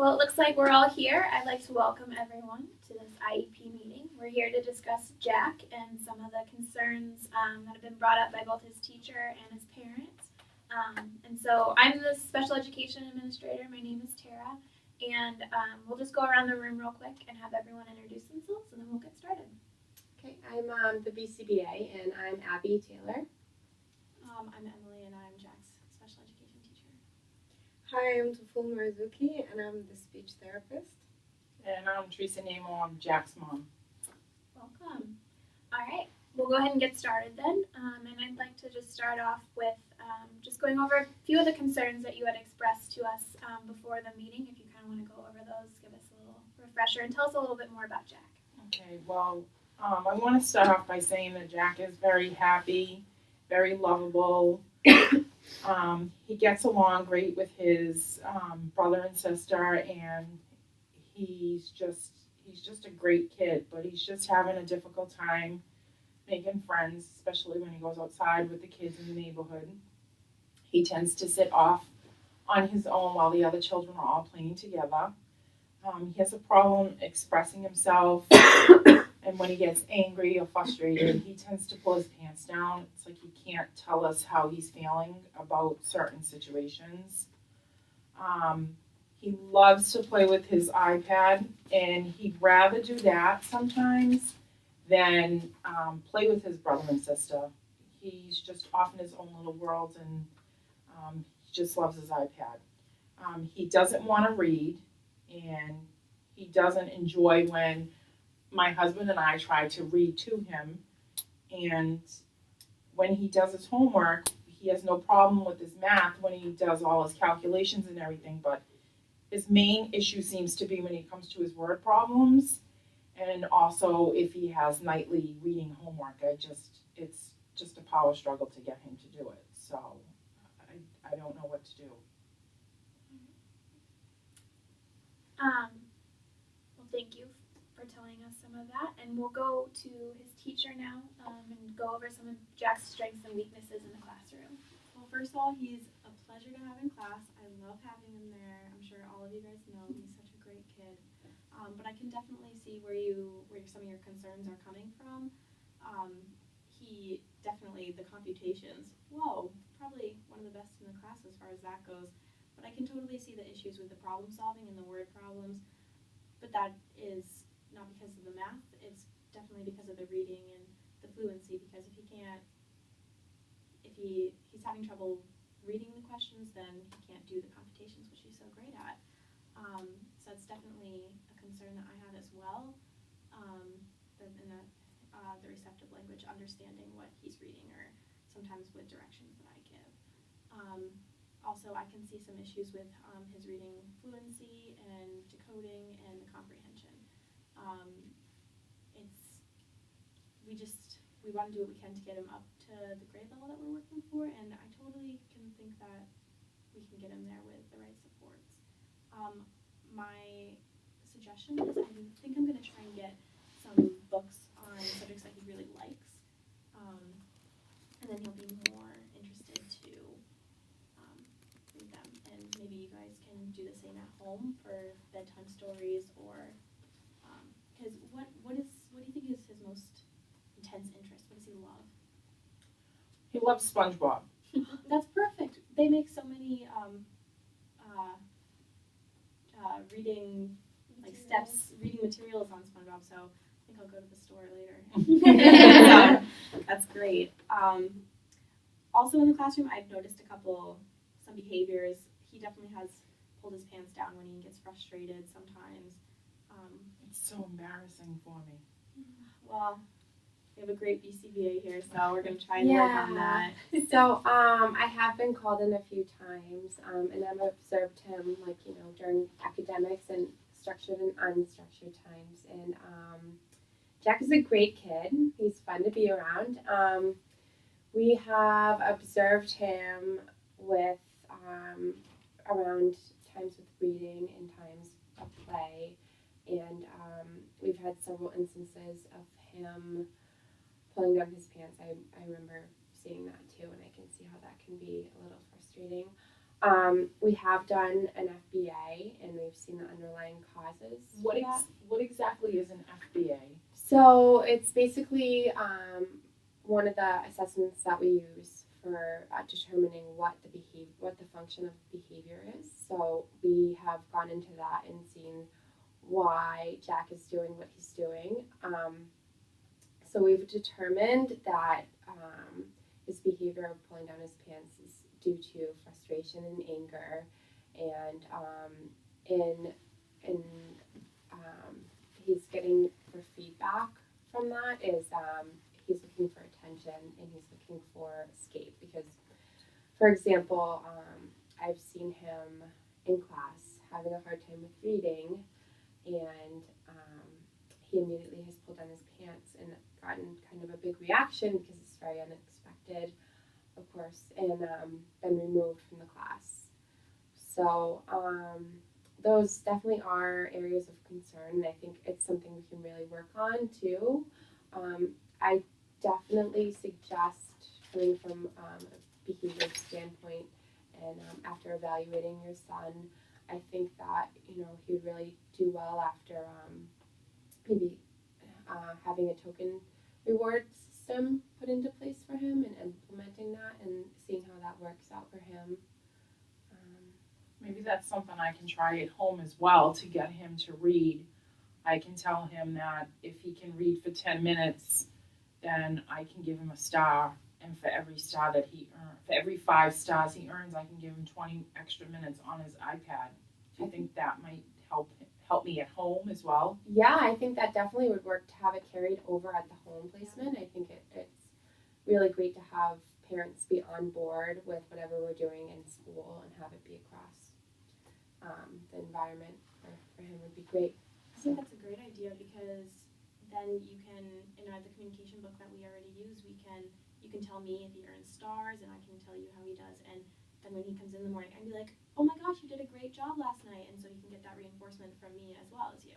Well, it looks like we're all here. I'd like to welcome everyone to this IEP meeting. We're here to discuss Jack and some of the concerns that have been brought up by both his teacher and his parents. And so I'm the special education administrator. My name is Tara. And we'll just go around the room real quick and have everyone introduce themselves, and then we'll get started. Okay, I'm the BCBA, and I'm Abby Taylor. I'm Emily, and I'm Jack's special education teacher. Hi, I'm Tuful Marzuki, and I'm the speech therapist. And I'm Teresa Nemo, I'm Jack's mom. Welcome. All right, we'll go ahead and get started then. And I'd like to just start off with just going over a few of the concerns that you had expressed to us before the meeting. If you kind of want to go over those, give us a little refresher and tell us a little bit more about Jack. Okay, well, I want to start off by saying that Jack is very happy, very lovable. He gets along great with his brother and sister, and he's just a great kid, but he's just having a difficult time making friends, especially when he goes outside with the kids in the neighborhood. He tends to sit off on his own while the other children are all playing together. He has a problem expressing himself, and when he gets angry or frustrated, he tends to pull his pants down. It's like he can't tell us how he's feeling about certain situations. He loves to play with his iPad, and he'd rather do that sometimes than play with his brother and sister. He's just off in his own little world, and he just loves his iPad. He doesn't want to read, and he doesn't enjoy when my husband and I try to read to him. And when he does his homework, he has no problem with his math when he does all his calculations and everything, but his main issue seems to be when it comes to his word problems, and also if he has nightly reading homework. It's just a power struggle to get him to do it. So I don't know what to do. Well, thank you for telling us some of that, and we'll go to his teacher now and go over some of Jack's strengths and weaknesses in the classroom. Well, first of all, he's a pleasure to have in class. I love having him there. I'm sure all of you guys know he's such a great kid. But I can definitely see where some of your concerns are coming from. He definitely, the computations, probably one of the best in the class as far as that goes. But I can totally see the issues with the problem solving and the word problems. But that is not because of the math, it's definitely because of the reading and the fluency, because if he's having trouble reading the questions, then he can't do the computations, which he's so great at. So that's definitely a concern that I have as well. The receptive language, understanding what he's reading, or sometimes with directions that I give. Also, I can see some issues with his reading fluency and decoding and the comprehension. We want to do what we can to get him up to the grade level that we're working for, and I totally can think that we can get him there with the right supports. My suggestion is I think I'm going to try and get some books on subjects that he really likes, and then he'll be more interested to read them. And maybe you guys can do the same at home for bedtime stories, or because what do you think is his most intense interest? What does he love? He loves SpongeBob. That's perfect. They make so many reading materials on SpongeBob, so I think I'll go to the store later. That's great. Also in the classroom, I've noticed some behaviors. He definitely has pulled his pants down when he gets frustrated sometimes. It's so embarrassing for me. Well, we have a great BCBA here, so we're going to try and work on that. So I have been called in a few times, and I've observed him, during academics and structured and unstructured times. And Jack is a great kid. He's fun to be around. We have observed him with around times with reading and times of play, and we've had several instances of him pulling down his pants. I remember seeing that too, and I can see how that can be a little frustrating. We have done an FBA, and we've seen the underlying causes. What for that. what exactly is an FBA? So it's basically one of the assessments that we use for determining what the function of behavior is. So we have gone into that and seen why Jack is doing what he's doing. So we've determined that his behavior of pulling down his pants is due to frustration and anger, and he's getting for feedback from that is he's looking for attention and he's looking for escape because, for example, I've seen him in class having a hard time with reading, and he immediately has pulled down his pants and gotten kind of a big reaction because it's very unexpected, of course, and been removed from the class. So those definitely are areas of concern, and I think it's something we can really work on too. I definitely suggest, coming from a behavior standpoint, and after evaluating your son, I think that he would really do well after maybe having a token reward system put into place for him and implementing that and seeing how that works out for him. Maybe that's something I can try at home as well to get him to read. I can tell him that if he can read for 10 minutes, then I can give him a star. And for every star that he earns, for every 5 stars he earns, I can give him 20 extra minutes on his iPad. Do you think that might help me at home as well? Yeah, I think that definitely would work to have it carried over at the home placement. I think it's really great to have parents be on board with whatever we're doing in school and have it be across the environment for him would be great. I think that's a great idea because then you can, in the communication book that we already use, you can tell me if he earns stars and I can tell you how he does. And then when he comes in the morning, I'd be like, oh my gosh, you did a great job last night. And so he can get that reinforcement from me as well as you.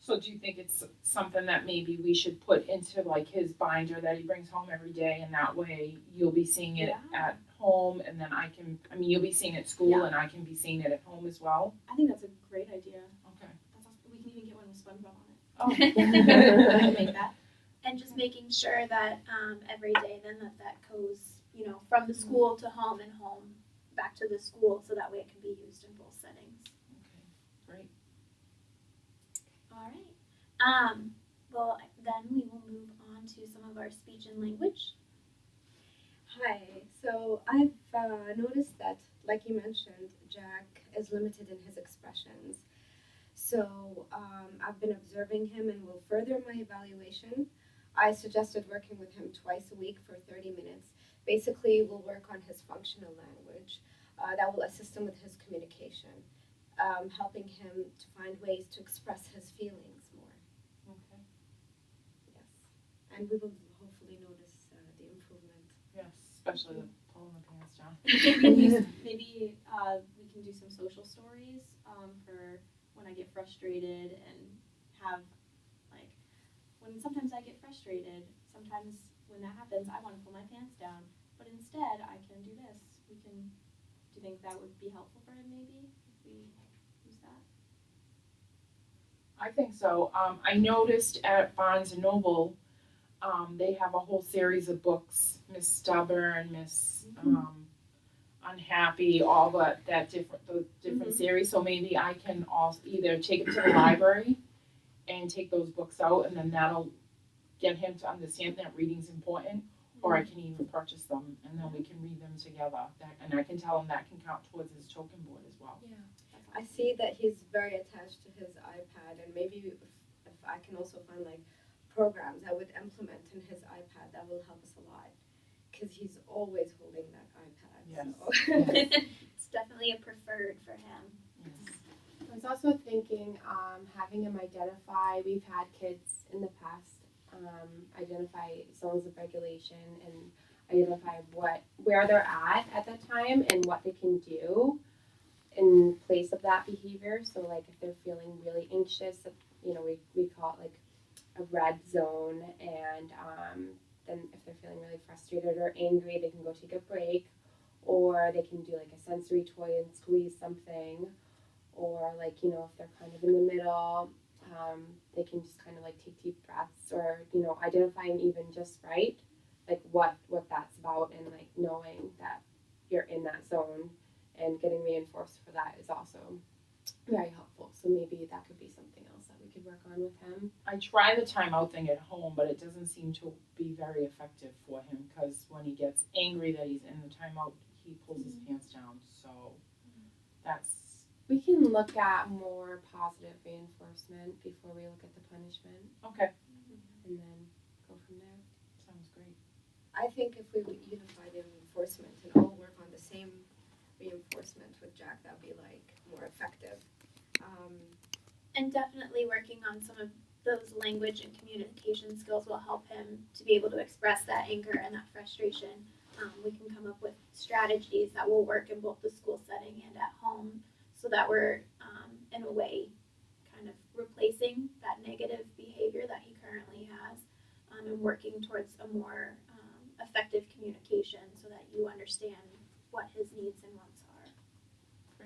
So do you think it's something that maybe we should put into like his binder that he brings home every day, and that way you'll be seeing it at home, and then you'll be seeing it at school and I can be seeing it at home as well? I think that's a great idea. Okay. That's awesome. We can even get one with SpongeBob on it. Oh. I can make that. And just making sure that every day then that goes, from the school to home and home back to the school, so that way it can be used in both settings. Okay, great. All right. Well, then we will move on to some of our speech and language. Hi. So I've noticed that, like you mentioned, Jack is limited in his expressions. So I've been observing him and will further my evaluation. I suggested working with him twice a week for 30 minutes. Basically, we'll work on his functional language. That will assist him with his communication, helping him to find ways to express his feelings more. Okay. Yes. And we will hopefully notice the improvement. Yes, especially the pulling the pants down. Maybe we can do some social stories for when I get frustrated and have sometimes I get frustrated. Sometimes when that happens, I want to pull my pants down, but instead I can do this. Do you think that would be helpful for him maybe if we use that? I think so. I noticed at Barnes and Noble, they have a whole series of books, Miss Stubborn, Miss Unhappy, all the different series. So maybe I can also either take it to the library and take those books out, and then that'll get him to understand that reading's important, or I can even purchase them, and then we can read them together. And I can tell him that can count towards his token board as well. Yeah. I see that he's very attached to his iPad, and maybe if I can also find programs I would implement in his iPad, that will help us a lot, because he's always holding that iPad. Yes. So. It's definitely a preferred for him. Yes. I was also thinking having him identify, we've had kids in the past identify zones of regulation and identify where they're at that time and what they can do in place of that behavior. So if they're feeling really anxious, we call it a red zone, and then if they're feeling really frustrated or angry, they can go take a break. or they can do like a sensory toy and squeeze something, or like, you know, if they're kind of in the middle, they can just kind of like take deep breaths, or, you know, identifying even just right, like what that's about, and like knowing that you're in that zone and getting reinforced for that is also very helpful. So maybe that could be something else that we could work on with him. I try the timeout thing at home, but it doesn't seem to be very effective for him, because when he gets angry that he's in the timeout, he pulls his pants down. So that's, We can look at more positive reinforcement before we look at the punishment, okay, and then go from there. sounds great. I think if we would unify the reinforcement and all work on the same reinforcement with Jack, that would be like more effective. And definitely working on some of those language and communication skills will help him to be able to express that anger and that frustration. We can come up with strategies that will work in both the school setting and at home, so that we're, in a way, kind of replacing that negative behavior that he currently has, and working towards a more effective communication so that you understand what his needs and wants are.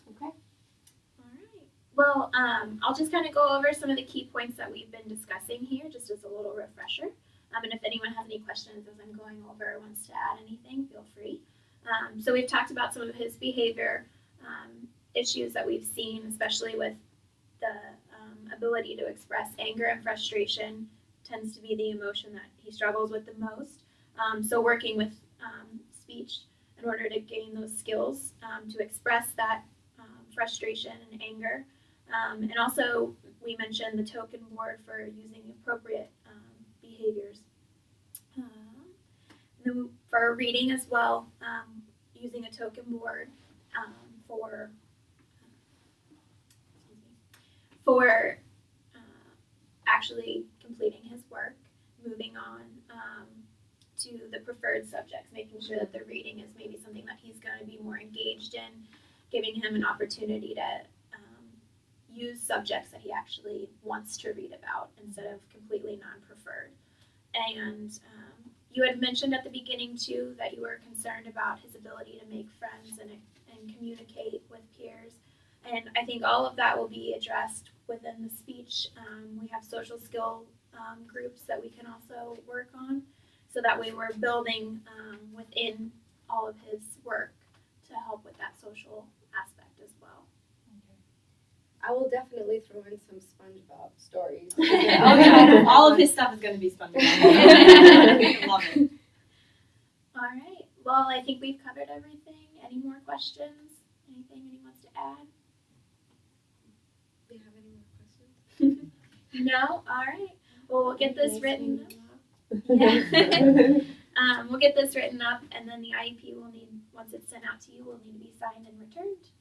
Okay. All right. Well, I'll just kind of go over some of the key points that we've been discussing here, just as a little refresher. And if anyone has any questions as I'm going over or wants to add anything, feel free. So we've talked about some of his behavior issues that we've seen, especially with the ability to express anger and frustration tends to be the emotion that he struggles with the most. So working with speech in order to gain those skills to express that frustration and anger. And also, we mentioned the token board for using appropriate behaviors. Then for reading as well, using a token board for actually completing his work, moving on to the preferred subjects, making sure that the reading is maybe something that he's going to be more engaged in, giving him an opportunity to use subjects that he actually wants to read about instead of completely non-preferred. And you had mentioned at the beginning too that you were concerned about his ability to make friends and communicate with peers. And I think all of that will be addressed within the speech. We have social skill groups that we can also work on, so that way we're building within all of his work to help with that social aspect as well. I will definitely throw in some SpongeBob stories. Oh yeah, all of his stuff is going to be SpongeBob. Love it. All right. Well, I think we've covered everything. Any more questions? Anything anyone wants to add? Do you have any more questions? No? All right. Well, we'll get this written up. Yeah. We'll get this written up, and then the IEP will need, once it's sent out to you, will need to be signed and returned.